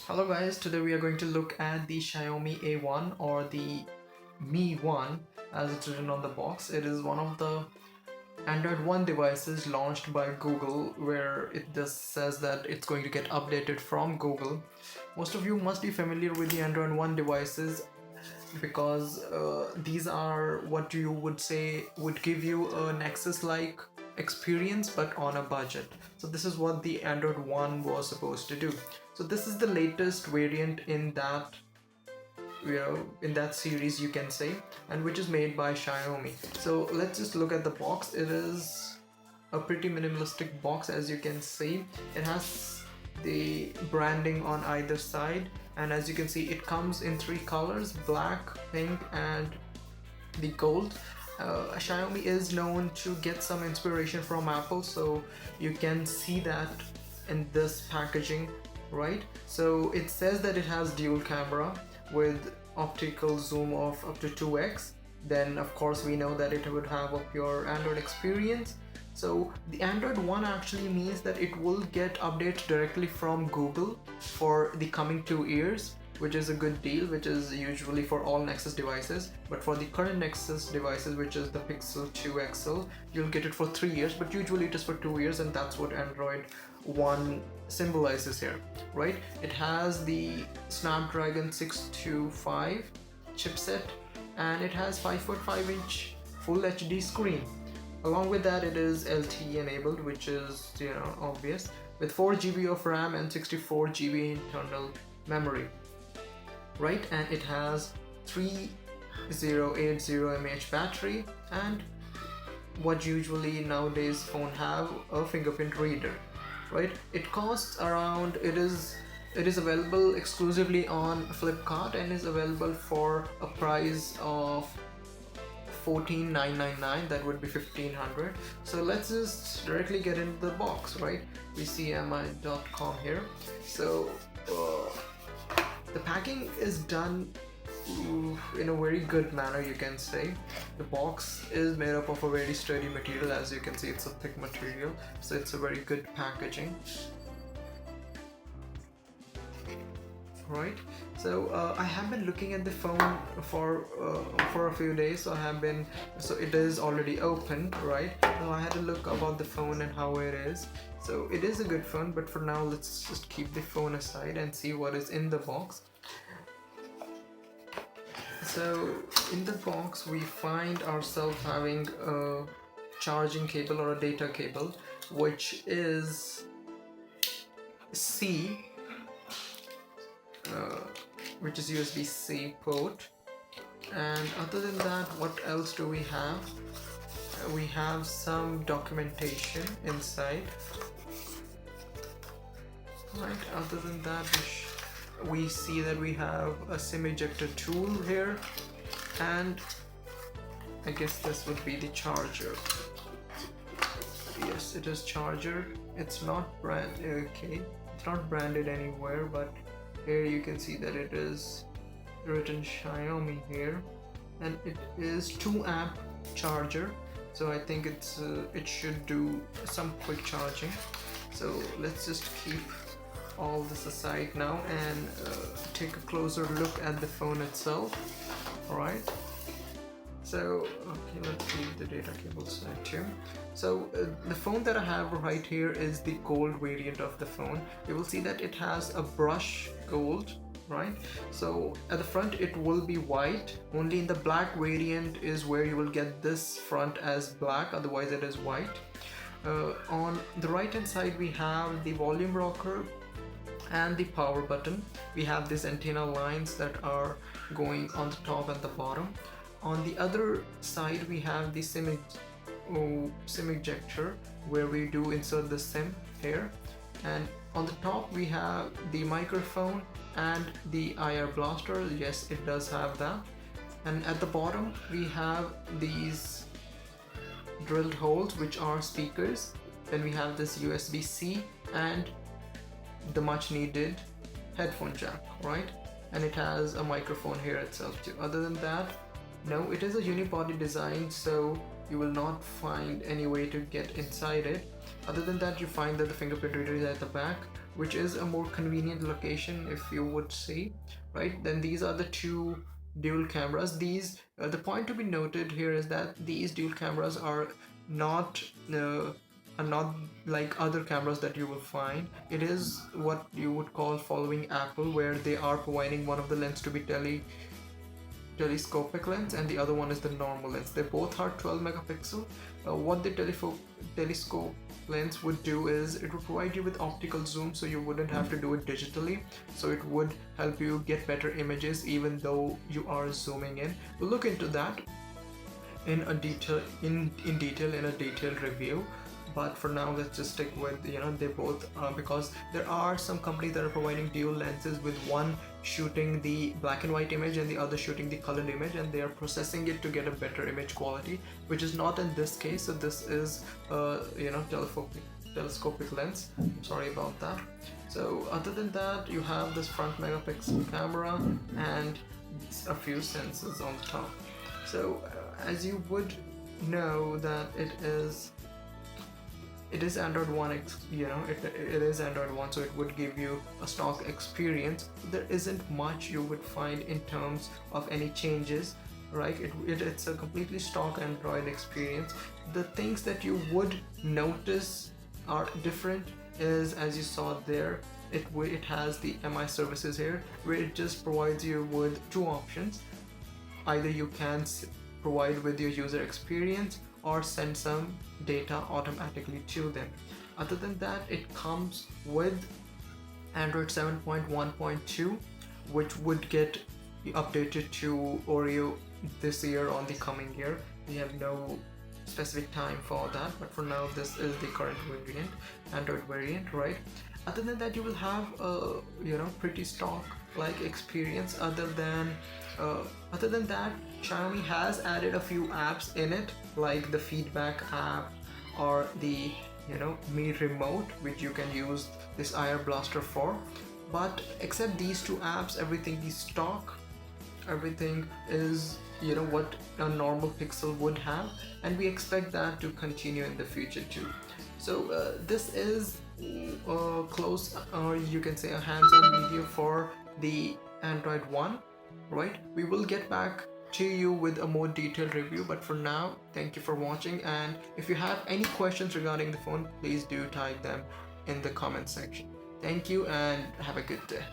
Hello guys, today we are going to look at the Xiaomi A1 or the Mi 1 as it's written on the box. It is one of the Android One devices launched by Google where it just says that it's going to get updated from Google. Most of you must be familiar with the Android One devices because these are what you would say would give you a Nexus like experience but on a budget. So this is what the Android One was supposed to do. So this is the latest variant in that in that series, you can say, and which is made by Xiaomi. So let's just look at the box. It is a pretty minimalistic box, as you can see. It has the branding on either side, and as you can see it comes in three colors: black, pink and the gold. Xiaomi is known to get some inspiration from Apple, so you can see that in this packaging, right? So it says that it has dual camera with optical zoom of up to 2x. Then of course we know that it would have a pure Android experience. So the Android One actually means that it will get updates directly from Google for the coming 2 years, which is a good deal, which is usually for all Nexus devices. But for the current Nexus devices, which is the Pixel 2 XL, you'll get it for 3 years, but usually it is for 2 years, and that's what Android One symbolizes here, right? It has the Snapdragon 625 chipset, and it has 5.5-inch Full HD screen. Along with that, it is LTE enabled, which is obvious, with 4 GB of RAM and 64 GB internal memory, right? And it has 3080 mAh battery, and what usually nowadays phone have, a fingerprint reader, right? It costs around, it is available exclusively on Flipkart and is available for a price of 14,999. That would be 1,500. So let's just directly get into the box, right? We see mi.com here. So the packing is done in a very good manner, you can say. The box is made up of a very sturdy material. As you can see, it's a thick material, so it's a very good packaging, right? So I have been looking at the phone for a few days. So it is already open, right? So I had to look about the phone and how it is. So it is a good phone, but for now let's just keep the phone aside and see what is in the box. So in the box we find ourselves having a charging cable or a data cable, which is C, which is USB-C port. And other than that, what else do we have? We have some documentation inside, right? Other than that, we see that we have a SIM ejector tool here, and I guess this would be the charger. Yes, it is charger. It's not it's not branded anywhere, but here you can see that it is written Xiaomi here, and it is 2 amp charger. So I think it should do some quick charging. So let's just keep all this aside now and take a closer look at the phone itself. All right, so okay, let's leave the data cable side too. So the phone that I have right here is the gold variant of the phone. You will see that it has a brush gold, right? So at the front it will be white. Only in the black variant is where you will get this front as black, otherwise it is white. On the right hand side we have the volume rocker and the power button. We have these antenna lines that are going on the top and the bottom. On the other side we have the SIM ejector, where we do insert the SIM here, and on the top we have the microphone and the IR blaster. Yes, it does have that. And at the bottom we have these drilled holes, which are speakers. Then we have this USB-C and the much needed headphone jack, right? And it has a microphone here itself too. Other than that, no, it is a unibody design, so you will not find any way to get inside it. Other than that, you find that the fingerprint reader is at the back, which is a more convenient location if you would say, right? Then these are the two dual cameras. These the point to be noted here is that these dual cameras not uh, are not like other cameras that you will find. It is what you would call following Apple, where they are providing one of the lens to be telescopic lens and the other one is the normal lens. They both are 12 megapixel. What the telescope lens would do is it would provide you with optical zoom, so you wouldn't have to do it digitally, so it would help you get better images even though you are zooming in. We'll look into that in a detail in a detailed review, but for now let's just stick with they both because there are some companies that are providing dual lenses, with one shooting the black and white image and the other shooting the colored image, and they are processing it to get a better image quality, which is not in this case. So this is telescopic lens. Sorry about that. So other than that, you have this front megapixel camera and a few sensors on the top. So as you would know that it is Android One, it is Android One, so it would give you a stock experience. There isn't much you would find in terms of any changes, right? It's a completely stock Android experience. The things that you would notice are different is, as you saw there, it has the MI services here, where it just provides you with two options. Either you can provide with your user experience or send some data automatically to them. Other than that, it comes with Android 7.1.2, which would get updated to Oreo this year on the coming year. We have no specific time for that, but for now this is the current variant, Android variant, right? Other than that, you will have a pretty stock like experience. Other than that, Xiaomi has added a few apps in it, like the feedback app or the Mi Remote, which you can use this IR blaster for. But except these two apps, everything is stock. Everything is what a normal Pixel would have, and we expect that to continue in the future too. So this is close, or you can say a hands-on video for the Android One, right? We will get back to you with a more detailed review, but for now, thank you for watching, and if you have any questions regarding the phone, please do type them in the comment section. Thank you and have a good day.